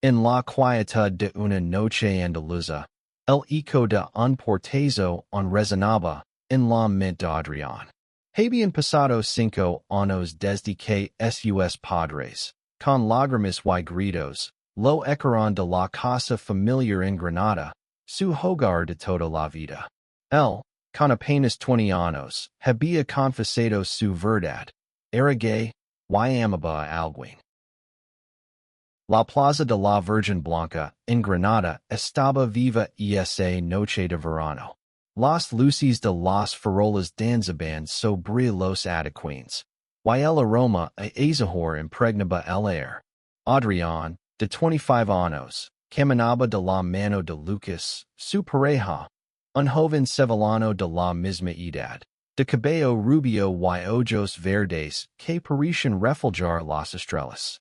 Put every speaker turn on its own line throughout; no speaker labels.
En la quietud de una noche andaluza, el eco de un portazo en resonaba en la mente de Adrián. Habían pasado 5 años desde que sus padres, con lágrimas y gritos, lo echaron de la casa familiar en Granada, su hogar de toda la vida. Él, con apenas 20 años, había confesado su verdad. Era gay, y amaba a alguien. La Plaza de la Virgen Blanca, en Granada, estaba viva esa noche de verano. Las luces de las farolas danzaban sobre los adoquines, y el aroma a azahar impregnaba el aire. Adrián, de 25 años, caminaba de la mano de Lucas, su pareja, un joven sevillano de la misma edad, de cabello rubio y ojos verdes que parecían reflejar las estrellas.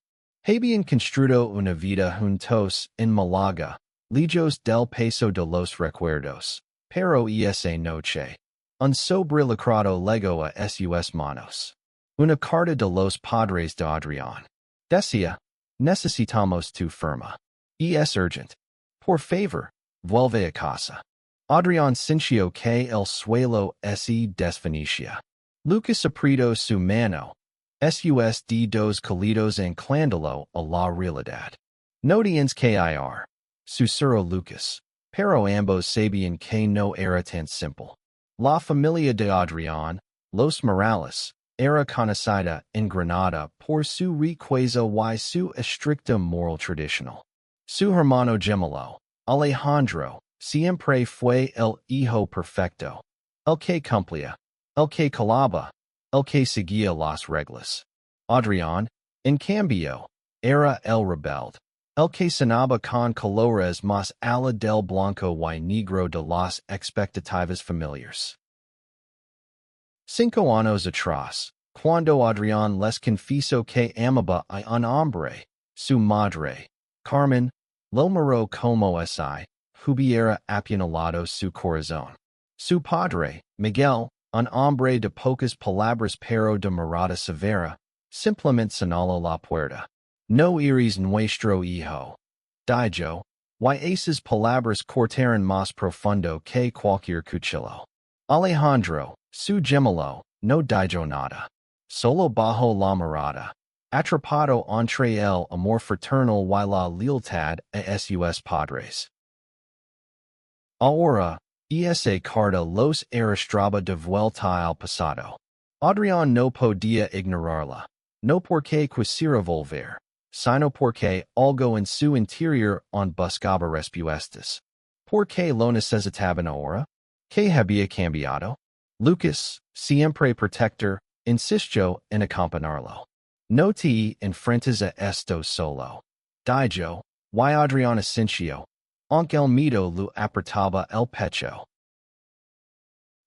Habían construido una vida juntos en Málaga, lejos del peso de los recuerdos, pero esa noche, un sobrelicrado legó a sus manos. Una carta de los padres de Adrián. Decía, necesitamos tu firma. Es urgent. Por favor, vuelve a casa. Adrián sintió que el suelo se desvanecía. Lucas apretó su mano. Sus dedos cálidos anclándolo a la realidad. No tienes que ir, susurró Lucas, pero ambos sabían que no era tan simple. La familia de Adrián, los Morales, era conocida en Granada por su riqueza y su estricta moral tradicional. Su hermano GEMelo, Alejandro, siempre fue el hijo perfecto, el que cumplía, el que calaba, el que seguía las reglas. Adrián, en cambio, era el rebelde, el que sonaba con colores más allá del blanco y negro de las expectativas familiares. 5 años atrás, cuando Adrián les confesó que amaba a un hombre, su madre, Carmen, lo miró como si hubiera apuñalado su corazón. Su padre, Miguel, un hombre de pocas palabras pero de mirada severa, simplemente señaló la puerta. No eres nuestro hijo. Dijo, y esas palabras cortaron más profundo que cualquier cuchillo. Alejandro, su GEMelo, no dijo nada. Solo bajo la mirada, atrapado entre el amor fraternal y la lealtad a sus padres. Ahora, esa carta los arrastraba de vuelta al pasado. Adrián no podía ignorarla, no porque quisiera volver, sino porque algo en su interior aún buscaba respuestas. ¿Por qué lo necesitaban ahora? ¿Qué había cambiado? Lucas, siempre protector, insistió en acompañarlo. No te enfrentes a esto solo. Dijo, y Adrián asintió, aunque el miedo lo apretaba el pecho.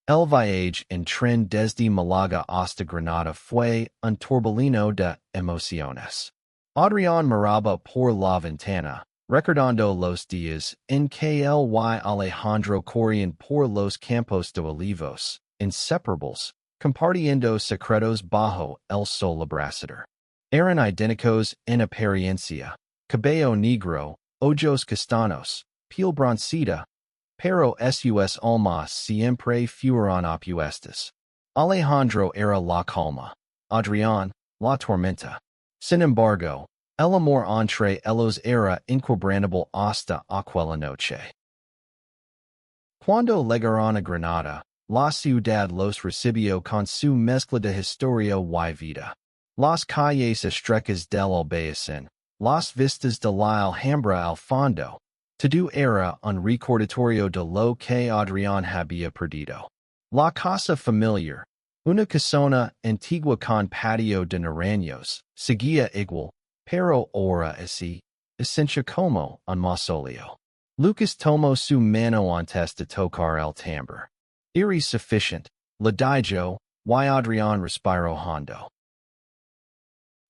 El viaje en tren desde Málaga hasta Granada fue un torbellino de emociones. Adrián miraba por la ventana, recordando los días en que él y Alejandro corrían por los campos de olivos, inseparables, compartiendo secretos bajo el sol abrasador. Eran idénticos en apariencia, cabello negro, ojos castaños, piel broncida, pero sus almas siempre fueron opuestas. Alejandro era la calma, Adrián, la tormenta. Sin embargo, el amor entre ellos era inquebrantable hasta aquella noche. Cuando llegaron a Granada, la ciudad los recibió con su mezcla de historia y vida. Las calles estrechas del Albayacín, las vistas de la Alhambra al fondo, todo era un recordatorio de lo que Adrián había perdido. La casa familiar, una casona antigua con patio de naranjos, seguía igual, pero ahora así, esencia como un mausoleo. Lucas tomó su mano antes de tocar el timbre. Era suficiente, le dijo, y Adrián respiró hondo.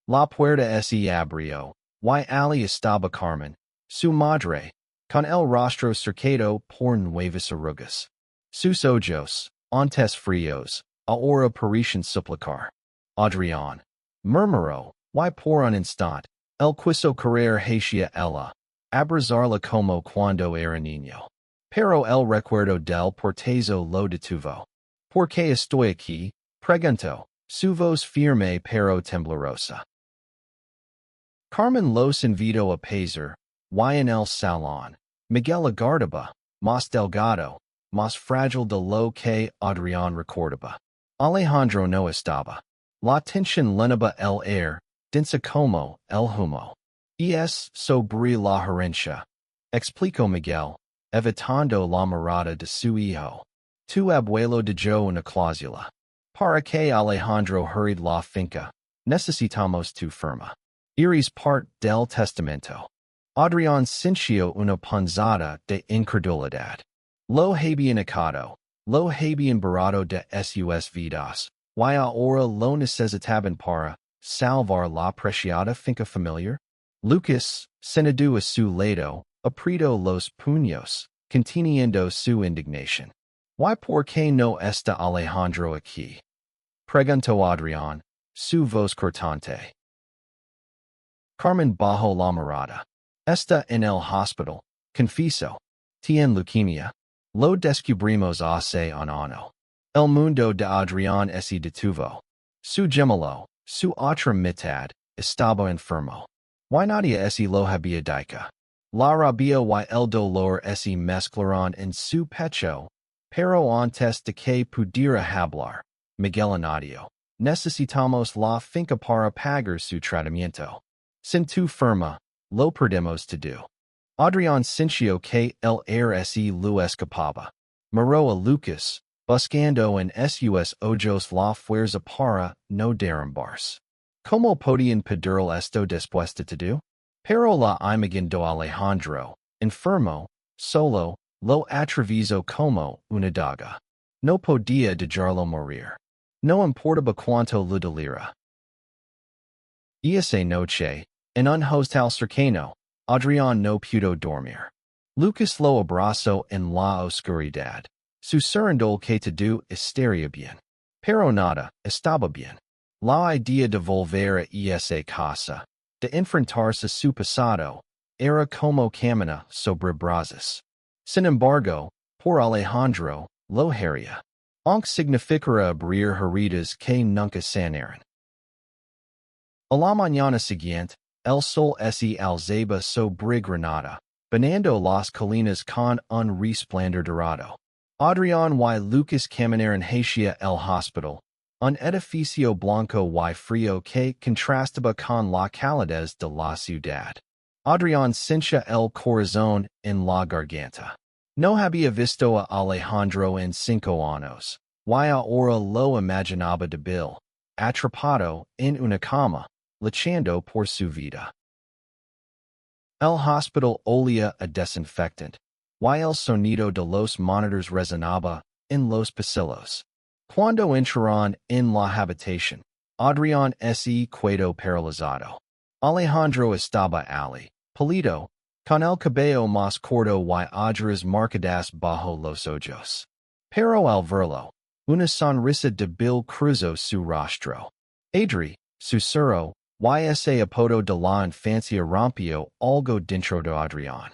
La puerta se abrió, y allí estaba Carmen, su madre, con el rostro cercado por nuevas arrugas. Sus ojos, antes fríos, ahora parecían suplicar. Adrián, murmuró, y por un instante, él quiso correr hacia ella, abrazarla como cuando era niño. Pero el recuerdo del portezo lo detuvo. Porque estoy aquí, pregunto, su voz firme pero temblorosa. Carmen los invito a pasar, y en el salón, Miguel agardaba, más delgado, más frágil de lo que Adrián recordaba. Alejandro no estaba. La tensión llenaba el air, densa como el humo. Sobre la gerencia, explicó Miguel, evitando la mirada de su hijo. Tu abuelo dejó una cláusula. Para que Alejandro hurried la finca, necesitamos tu firma. Iris part del testamento. Adrián sintió una punzada de incredulidad. Lo habían acado, lo habían barrado de sus vidas, y ahora lo necesitaban para salvar la preciada finca familiar. Lucas, sentado a su lado, apretó los puños, conteniendo su indignación. ¿Y por qué no está Alejandro aquí? Preguntó Adrián, su voz cortante. Carmen bajó la mirada. Está en el hospital, confieso. Tiene leucemia. Lo descubrimos hace un año. El mundo de Adrián se detuvo. Su GEMelo, su otra mitad, estaba enfermo. Y nadie se lo había dicho. La rabia y el dolor se mezclaron en su pecho, pero antes de que pudiera hablar, Miguel añadió, necesitamos la finca para pagar su tratamiento. Sin tu firma, lo perdemos todo. Adrián sintió que el air se lo escapaba. Miró a Lucas, buscando en sus ojos la fuerza para no derrumbarse. ¿Cómo podían pedir esto después de todo? Pero la imagen de Alejandro, enfermo, solo, lo atravesó como una daga. No podía dejarlo morir. No importaba cuánto lo doliera. Esa noche, en un hostal cercano, Adrián no pudo dormir. Lucas lo abrazó en la oscuridad. Susurrando que todo estaría bien. Pero nada estaba bien. La idea de volver a esa casa, de enfrentarse a su pasado, era como caminar sobre brasas. Sin embargo, por Alejandro, lo haría. Aunque significara abrir heridas que nunca sanaran. A la mañana siguiente, el sol se alzaba sobre Granada, bañando las colinas con un resplandor dorado. Adrián y Lucas caminaron hacia el hospital, un edificio blanco y frío que contrastaba con la calidez de la ciudad. Adrián sentía el corazón en la garganta. No había visto a Alejandro en 5 años, y ahora lo imaginaba débil, atrapado en una cama, luchando por su vida. El hospital olía a desinfectant, y el sonido de los monitores resonaba en los pasillos. Cuando entraron en la habitación, Adrián se quedó paralizado. Alejandro estaba pálido, con el cabello más corto y ojeras marcadas bajo los ojos. Pero al verlo, una sonrisa débil cruzó su rostro. Adri, susurró, y ese apodo de la infancia rompió algo dentro de Adrián.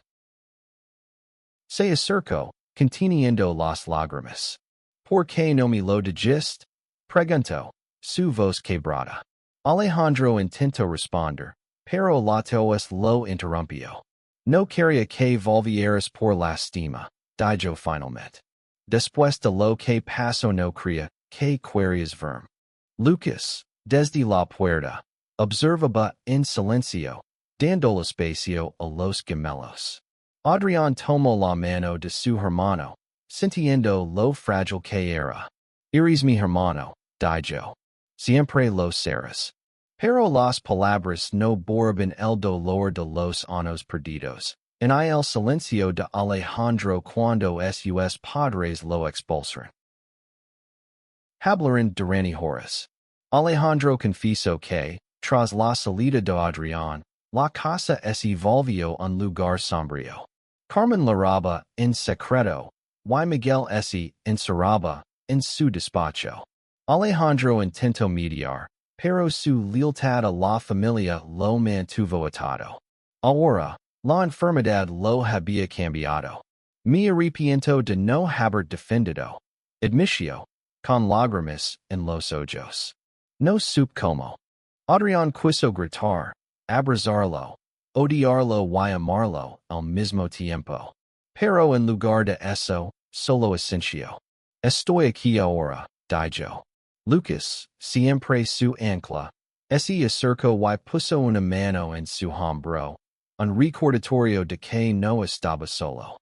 Se acercó, conteniendo las lágrimas. ¿Por qué no me lo dijiste? Preguntó, su voz quebrada. Alejandro intentó responder, pero la tos lo interrumpió. No quería que volvieras por lastima, dijo finalmente. Después de lo que pasó no creía que querías verme. Lucas, desde la puerta, observaba en silencio, dando espacio a los gemelos. Adrián tomó la mano de su hermano, sintiendo lo frágil que era. Eres mi hermano, dijo. Siempre lo serás. Pero las palabras no borraban el dolor de los años perdidos. En el silencio de Alejandro cuando sus padres lo expulsaron. Hablaron durante horas. Alejandro confesó que, tras la salida de Adrián, la casa se volvió un lugar sombrío. Carmen lloraba en secreto, y Miguel se encerraba en su despacho. Alejandro intentó mediar, pero su lealtad a la familia lo mantuvo atado. Ahora, La enfermedad lo había cambiado. Mi arrepiento de no haber defendido. Admitio, con lágrimas en los ojos. No supe como. Adrián quiso gritar, abrazarlo, odiarlo y amarlo al mismo tiempo. Pero en lugar de eso, solo asintió. Estoy aquí ahora, dijo. Lucas, siempre su ancla, se acercó y puso una mano en su hombro, un recordatorio de que no estaba solo.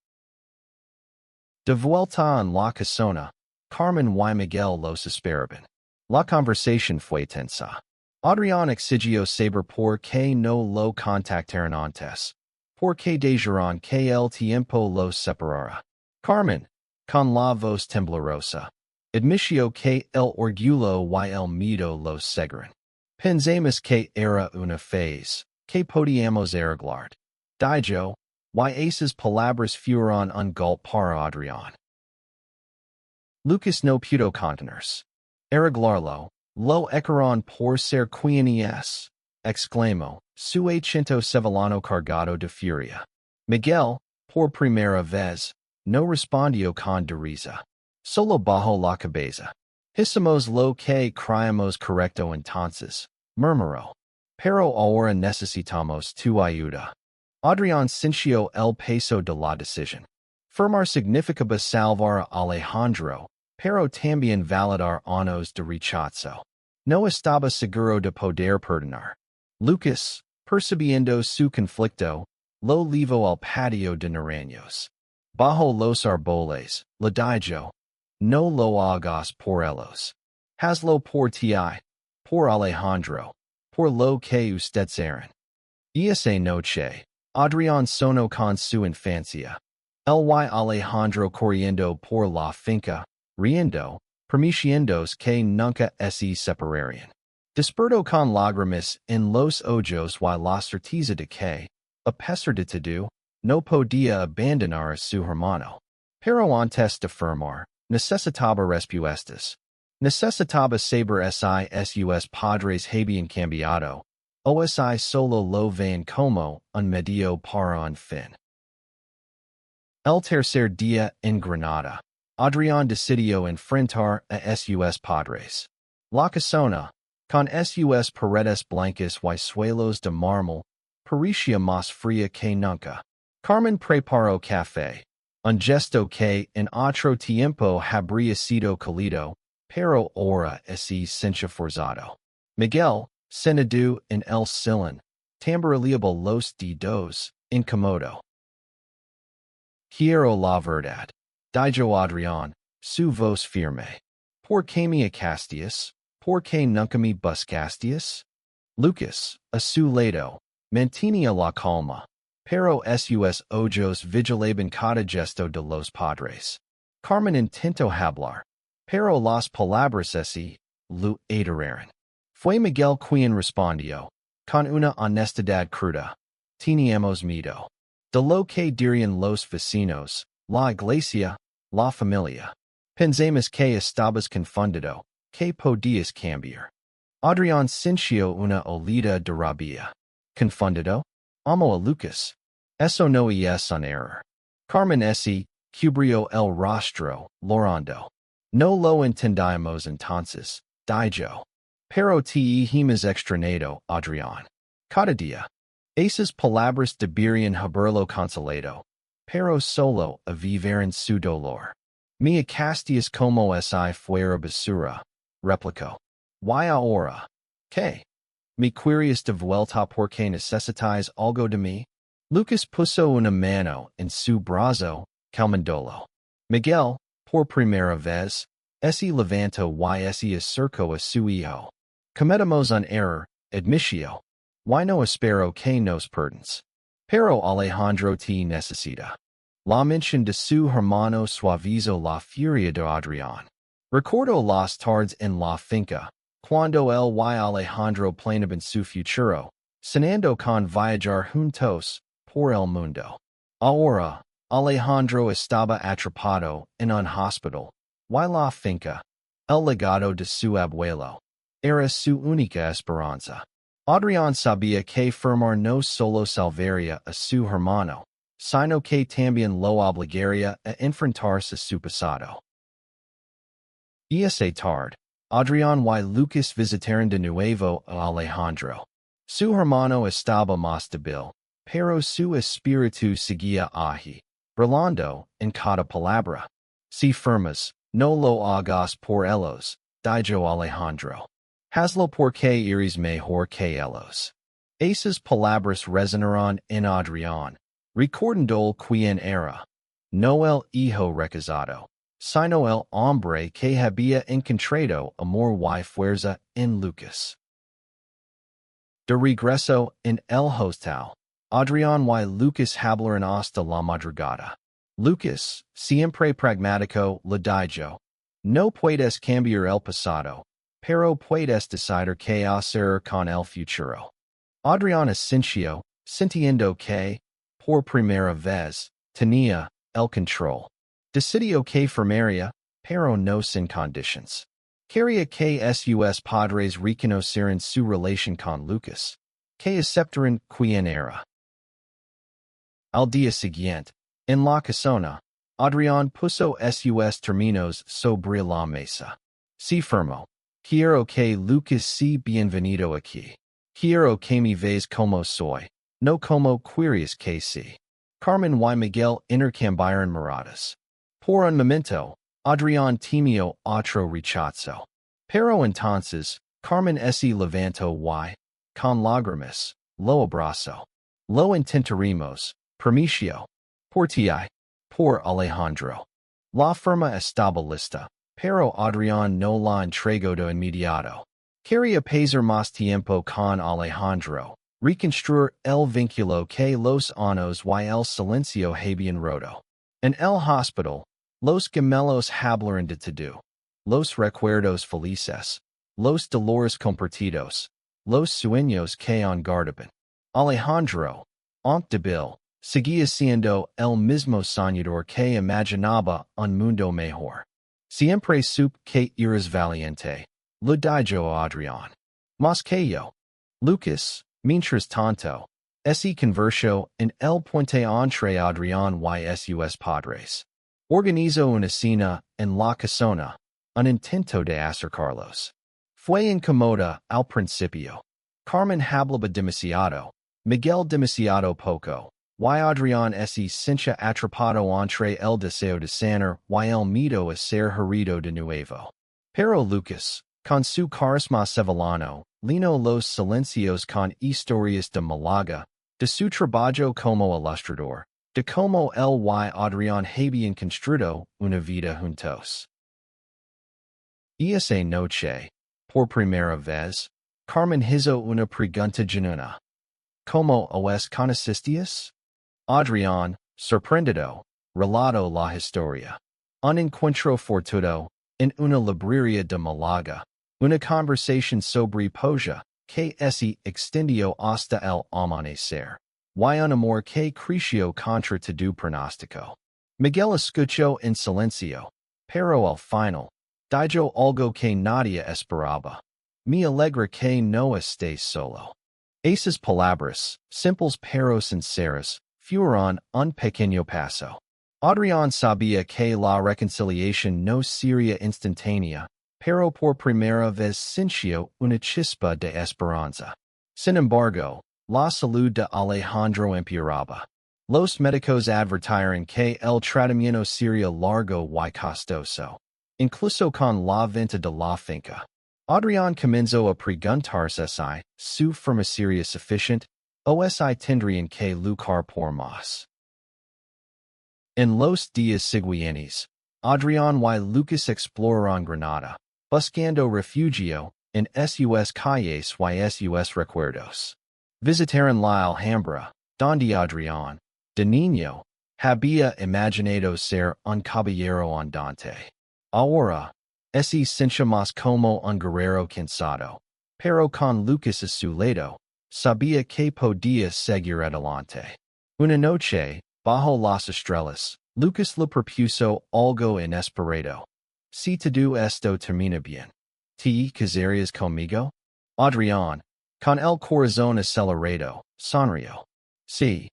De vuelta en la casona, Carmen y Miguel los esperaban. La conversación fue tensa. Adrián exigió saber por qué no lo contactaron antes, porque dijeron que el tiempo los separara. Carmen, con la voz temblorosa, admitió que el orgullo y el miedo los cegaron. Pensamos que era una phase, que podíamos arreglar. Dijo, y esas palabras fueron un golpe para Adrián. Lucas no pudo contenerse. Arreglarlo, lo echaron por ser quienes, exclamó, su acento sevillano cargado de furia. Miguel, por primera vez, no respondió con risa. Solo bajó la cabeza. Hicimos lo que creíamos correcto entonces, murmuró. Pero ahora necesitamos tu ayuda. Adrián sintió el peso de la decisión. Firmar significaba salvar a Alejandro, pero también validar años de rechazo. No estaba seguro de poder perdonar. Lucas, percibiendo su conflicto, lo llevó al patio de naranjos. Bajo los árboles, le dijo, no lo hagas por ellos. Hazlo por ti, por Alejandro, por lo que ustedes eran. Y esa noche, Adrián sonó con su infancia. El y Alejandro corriendo por la finca, riendo, prometiéndose que nunca se separarían. Despertó con lágrimas en los ojos y la certeza de que, a pesar de todo, no podía abandonar a su hermano. Pero antes de firmar, necesitaba respuestas. Necesitaba saber si sus padres habían cambiado, o si solo lo veían como un medio para un fin. El tercer día en Granada, Adrián decidió enfrentar a sus padres. La casona, con sus paredes blancas y suelos de mármol, parecía más fría que nunca. Carmen preparó café, un gesto que en otro tiempo habría sido cálido, pero ahora es sinche forzado. Miguel, sentado en el sillón, tamborileaba los dedos, incómodo. Quiero la verdad, dijo Adrián, su voz firme. ¿Por qué me acastias? ¿Por qué nunca me buscastias? Lucas, a su lado, mantenía la calma, pero sus ojos vigilaban cada gesto de los padres. Carmen intentó hablar, pero las palabras lo aturaron. Fue Miguel quien respondió, con una honestidad cruda. Teníamos miedo. De lo que dirían los vecinos, la iglesia, la familia. Pensamos que estabas confundido, que podías cambiar. Adrián sintió una olida de rabia. ¿Confundido? Amo a Lucas. Eso no es un error. Carmen cubrió el rostro, llorando. No lo entendíamos entonces, dijo. Pero te hemos extrañado, Adrián. Cada día. Esas palabras deberían haberlo consolado, pero solo a vivir en su dolor. Me acastias como si fuera basura, replicó. ¿Y ahora? ¿Qué? ¿Me querías de vuelta porque necesitáis algo de mí? Lucas puso una mano en su brazo, calmándolo. Miguel, por primera vez, se levantó y se acercó a su hijo. Cometemos un error, admitió. Y no espero que nos perdons. Pero Alejandro te necesita. La mención de su hermano suavizó la furia de Adrián. Recordó las tardes en la finca, cuando él y Alejandro planeaban su futuro, cenando con viajar juntos por el mundo. Ahora, Alejandro estaba atrapado en un hospital, y la finca, el legado de su abuelo, era su única esperanza. Adrián sabía que firmar no solo salvaría a su hermano, sino que también lo obligaría a enfrentarse a su pasado. Esa tarde, Adrián y Lucas visitaron de nuevo a Alejandro. Su hermano estaba más débil, pero su espíritu seguía allí, brillando en cada palabra. Si firmas, no lo hagas por ellos, dijo Alejandro. Hazlo porque eres mejor que ellos. Esas palabras resonaron en Adrián, recordando quién era. No el hijo recasado, sino el hombre que había encontrado amor y fuerza en Lucas. De regreso en el hostal, Adrián y Lucas hablaron hasta la madrugada. Lucas, siempre pragmático, le dijo, no puedes cambiar el pasado, pero puedes decidir qué hacer con el futuro. Adrián asintió, sintiendo que, por primera vez, tenía el control. Decidió que firmaría, pero no sin conditions. Quería que sus padres reconocieran su relación con Lucas, que aceptaran quién era. Al día siguiente, en la casona, Adrián puso sus términos sobre la mesa. Si firmó, quiero que Lucas sea bienvenido aquí. Quiero que me veas como soy, no como quieres que sea. Carmen y Miguel intercambiaron miradas. Por un momento, Adrián temió otro rechazo. Pero entonces, Carmen se levantó y, con lágrimas, lo abrazó. Lo intentaremos, permiso. Por ti, por Alejandro. La firma estaba lista, pero Adrián no la entregó de inmediato. Quería pasar más tiempo con Alejandro, reconstruir el vínculo que los años y el silencio habían roto. En el hospital, los gemelos hablaron de todo. Los recuerdos felices, los dolores compartidos, los sueños que guardaban. Alejandro, aunque débil, seguía siendo el mismo soñador que imaginaba un mundo mejor. Siempre supe que eres valiente, le dijo a Adrián. Más que yo. Lucas, mientras tanto, se convirtió en el puente entre Adrián y sus padres. Organizó una cena en la casona, un intento de acercarlos. Fue incómoda al principio. Carmen hablaba demasiado, Miguel demasiado poco, y Adrián se sentía atrapado entre el deseo de sanar y el miedo a ser herido de nuevo. Pero Lucas, con su carisma sevillano, llenó los silencios con historias de Málaga, de su trabajo como ilustrador, de cómo él y Adrián habían construido una vida juntos. Esa noche, por primera vez, Carmen hizo una pregunta genuina. ¿Cómo os conocisteis? Adrián, sorprendido, relató la historia. Un encuentro fortuito, en una librería de Málaga, una conversación sobre poesía, que se extendió hasta el amanecer, y un amor que creció contra todo pronóstico. Miguel escuchó en silencio, pero al final, dijo algo que nadie esperaba. Me alegra que no estés solo. Esas palabras, simples pero sinceras, fueron un pequeño paso. Adrián sabía que la reconciliación no sería instantánea, pero por primera vez sintió una chispa de esperanza. Sin embargo, la salud de Alejandro empeoraba. Los médicos advirtieron que el tratamiento sería largo y costoso, incluso con la venta de la finca. Adrián comenzó a preguntarse si su firma sería suficiente o si tendrían que luchar por más. En los días siguientes, Adrián y Lucas exploraron Granada, buscando refugio en sus calles y sus recuerdos. Visitaron la Alhambra, donde Adrián, de niño, había imaginado ser un caballero andante. Ahora, se sentía más como un guerrero cansado, pero con Lucas a su lado, sabía que podía seguir adelante. Una noche, bajo las estrellas, Lucas le propuso algo inesperado. Si todo esto termina bien, ¿te casarías conmigo? Adrián, Con el corazón acelerado, sonrio. C.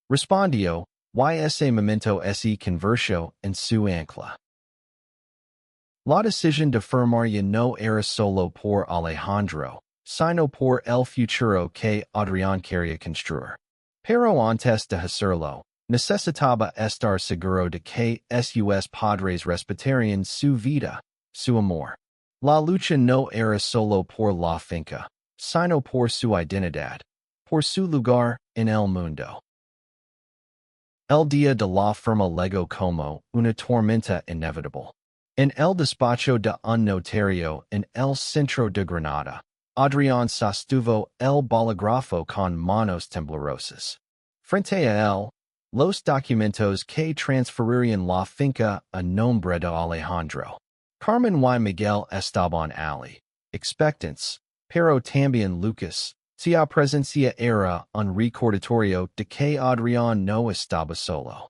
Respondio, y ese momento se convirtió en su ancla. La decisión de firmar ya no era solo por Alejandro, sino por el futuro que Adrián quería construir. Pero antes de hacerlo, necesitaba estar seguro de que sus padres respetarían su vida, su amor. La lucha no era solo por la finca, sino por su identidad, por su lugar en el mundo. El día de la firma llegó como una tormenta inevitable. En el despacho de un notario en el centro de Granada, Adrián sostuvo el bolígrafo con manos temblorosas. Frente a él, los documentos que transferirían la finca a nombre de Alejandro. Carmen y Miguel estaban allí, expectants, pero también Lucas. Su presencia era un recordatorio de que Adrián no estaba solo.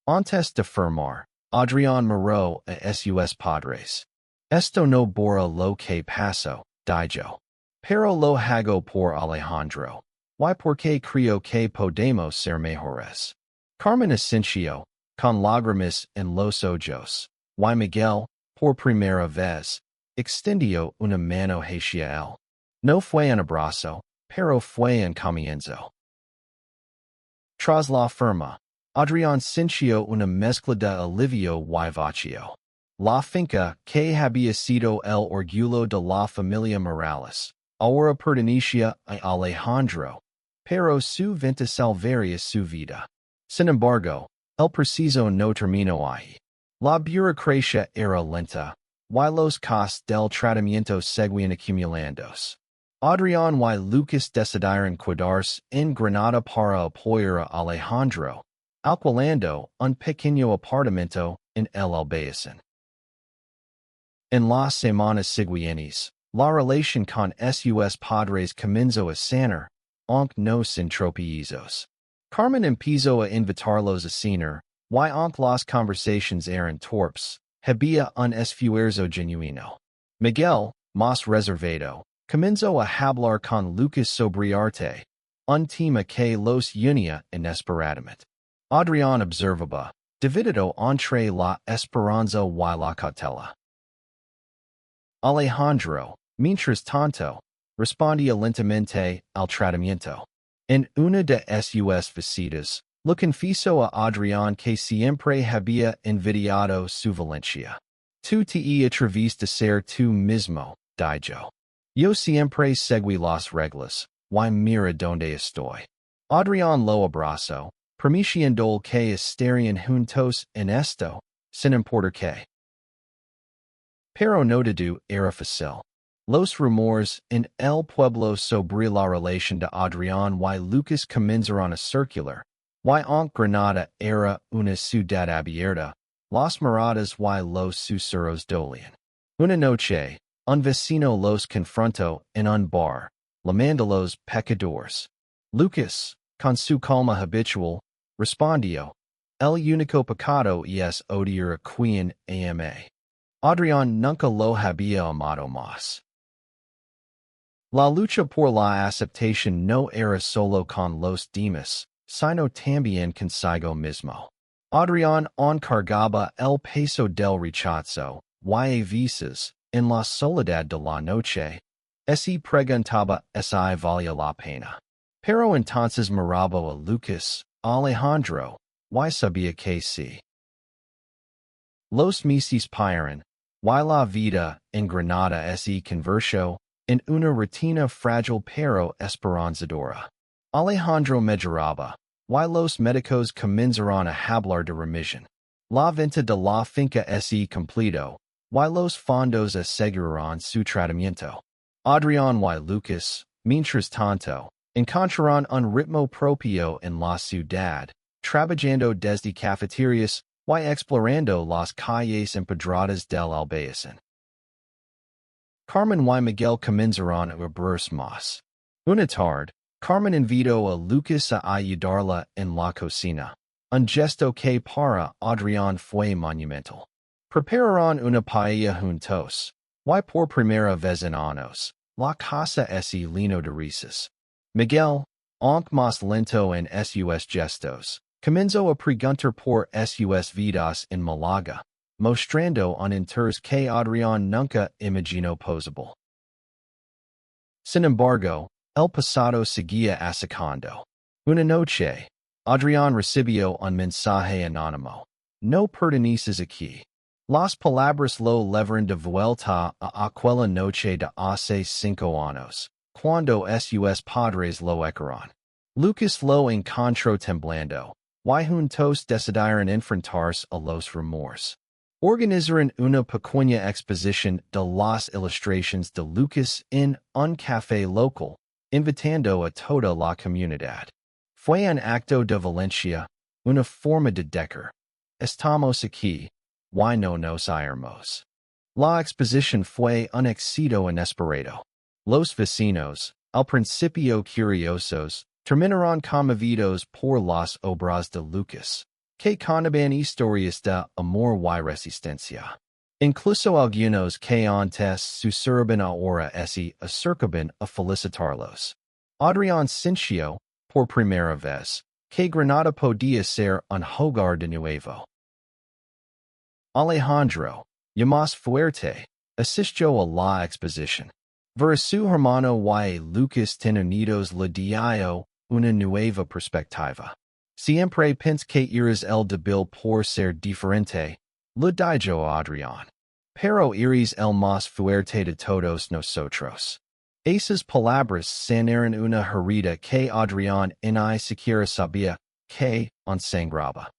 Antes de firmar, Adrián miró a sus padres. Esto no borra lo que pasó, dijo. Pero lo hago por Alejandro. Y porque creo que podemos ser mejores. Carmen asintió, con lágrimas en los ojos. Y Miguel, por primera vez, extendió una mano hacia él. No fue un abrazo, pero fue un comienzo. Tras la firma, Adrián sintió una mezcla de alivio y vacío. La finca, que había sido el orgullo de la familia Morales, ahora pertenecía a Alejandro, pero su venta salvaría su vida. Sin embargo, el proceso no terminó ahí. La burocracia era lenta, y los costos del tratamiento seguían acumulándose. Adrián y Lucas decidieron quedarse en Granada para apoyar a Alejandro, alquilando un pequeño apartamento en el Albayazín. En las semanas siguientes, la relación con sus padres comenzó a sanar, aunque no sin tropiezos. Carmen empezó a invitarlos a cenar, y aunque las conversaciones eran torpes, había un esfuerzo genuino. Miguel, más reservado, comenzó a hablar con Lucas sobre arte, un tema que los unía inesperadamente. Adrián observaba, dividido entre la esperanza y la cautela. Alejandro, mientras tanto, respondía lentamente al tratamiento. En una de sus visitas, lo confesó a Adrián que siempre había envidiado su valencia. Tú te atreves a ser tú mismo, dijo. Yo siempre seguí las reglas, y mira donde estoy. Adrián lo abrazó, prometiendo que estarían juntos en esto, sin importar qué. Pero no todo era fácil. Los rumores en el pueblo sobre la relación de Adrián y Lucas comenzaron a circular, y aunque Granada era una ciudad abierta, las miradas y los susurros dolían. Una noche, un vecino los confrontó en un bar, llamándolos pecadores. Lucas, con su calma habitual, respondió, el único pecado es odiar a quien ama. Adrián nunca lo había amado más. La lucha por la aceptación no era solo con los demás, sino también consigo mismo. Adrián encargaba el peso del rechazo, y a veces, en la soledad de la noche, se preguntaba si valía la pena. Pero entonces miraba a Lucas, Alejandro, y sabía que sí. Los meses pasaron, y la vida en Granada se convirtió en una rutina frágil pero esperanzadora. Alejandro mejoraba, y los médicos comenzaron a hablar de remisión. La venta de la finca se completó, y los fondos aseguraron su tratamiento. Adrián y Lucas, mientras tanto, encontraron un ritmo propio en la ciudad, trabajando desde cafeterías y explorando las calles empedradas del Albayazín. Carmen y Miguel comenzaron a abrirse más. Una tarde, Carmen invitó a Lucas a ayudarla en la cocina, un gesto que para Adrián fue monumental. Prepararon una paella juntos, y por primera vez en años, La casa ese lino de risas. Miguel, aunque más lento en sus gestos, comenzó a preguntar por sus vidas en Málaga, mostrando un interés que Adrián nunca imaginó posible. Sin embargo, el pasado seguía acercando. Una noche, Adrián recibió un mensaje anónimo. No perteneces aquí. Las palabras lo llevaron de vuelta a aquella noche de hace 5 años, cuando sus padres lo echaron. Lucas lo encontró temblando, y juntos decidieron enfrentarse a los rumores. Organizaron una pequeña exposición de las ilustraciones de Lucas en un café local, invitando a toda la comunidad. Fue un acto de Valencia, una forma de decir, estamos aquí, y no nos iremos. La exposición fue un éxito inesperado. Los vecinos, al principio curiosos, terminaron conmovidos por las obras de Lucas, que contaban historias de amor y resistencia. Incluso algunos que antes susurraban ahora se acercaban a felicitarlos. Adrián sintió, por primera vez, que Granada podía ser un hogar de nuevo. Alejandro, y más fuerte, asistió a la exposición. Ver a su hermano y Lucas tenidos le dio una nueva perspectiva. Siempre pensé que eres el débil por ser diferente, le dijo a Adrián. Pero eres el más fuerte de todos nosotros. Esas palabras sanaron una herida que Adrián ni siquiera sabía que ensangraba.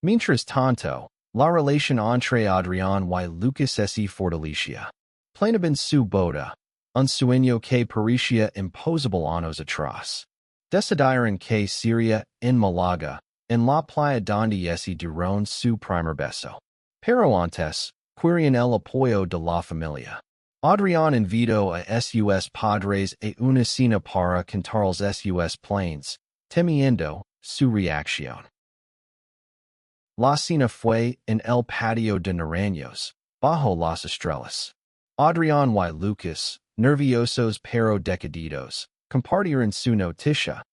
Mientras tanto, la relación entre Adrián y Lucas se fortalecía. Planeaban su boda, un sueño que parecía imposible años atrás. Decidieron que sería en Málaga, en la playa donde se dieron su primer beso. Pero antes, querían el apoyo de la familia. Adrián invitó a sus padres a una cena para contarles sus planes, temiendo su reacción. La cena fue en el patio de Naranjos, bajo las estrellas. Adrián y Lucas, nerviosos pero decididos, compartieron su noticia.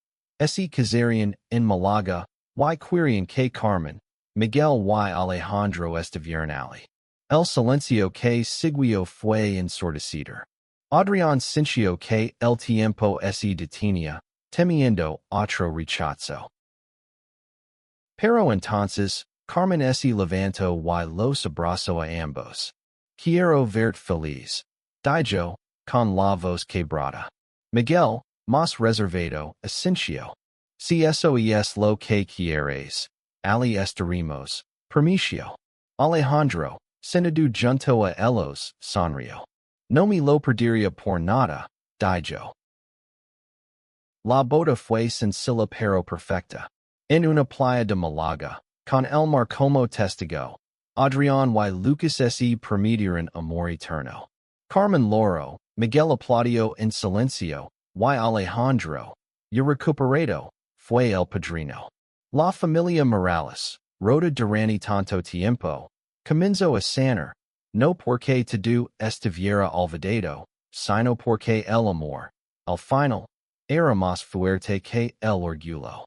Se casarían en Málaga, y querían que Carmen, Miguel y Alejandro estuvieran allí. El silencio que siguió fue ensordecido. Adrián sintió que el tiempo se detenía, temiendo otro rechazo. Pero entonces, Carmen se levantó y los abrazó a ambos. Quiero verte feliz, dijo, con la voz quebrada. Miguel, más reservado, asintió. Si eso es lo que quieres, allí estaremos, permiso. Alejandro, sentado junto a ellos, sonrió. No me lo perdería por nada, dijo. La boda fue sencilla pero perfecta. En una playa de Málaga, con el mar como testigo, Adrián y Lucas se permitieron amor eterno. Carmen Loro, Miguel aplaudió en silencio, y Alejandro, ya recuperado, fue el padrino. La familia Morales, rota durante tanto tiempo, comenzó a sanar, no porque todo estuviera olvidado, sino porque el amor, al final, era más fuerte que el orgullo.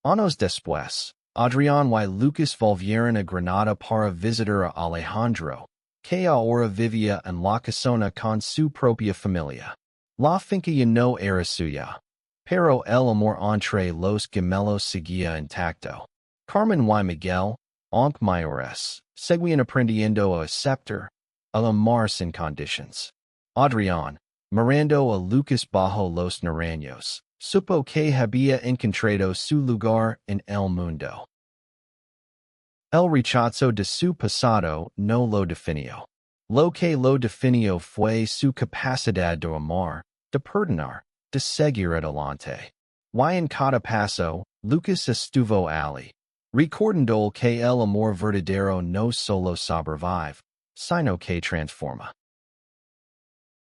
Años después, Adrián y Lucas volvieron a Granada para visitar a Alejandro, que ahora vivía en la casona con su propia familia. La finca ya no era suya, pero el amor entre los gemelos seguía intacto. Carmen y Miguel, aunque mayores, seguían aprendiendo a aceptar, a amar sin condiciones. Adrián, mirando a Lucas bajo los naranjos, supo que había encontrado su lugar en el mundo. El rechazo de su pasado no lo definió. Lo que lo definió fue su capacidad de amar, de perdonar, de seguir adelante. Y en cada paso, Lucas estuvo allí, recordando que el amor verdadero no solo sobrevive, sino que transforma.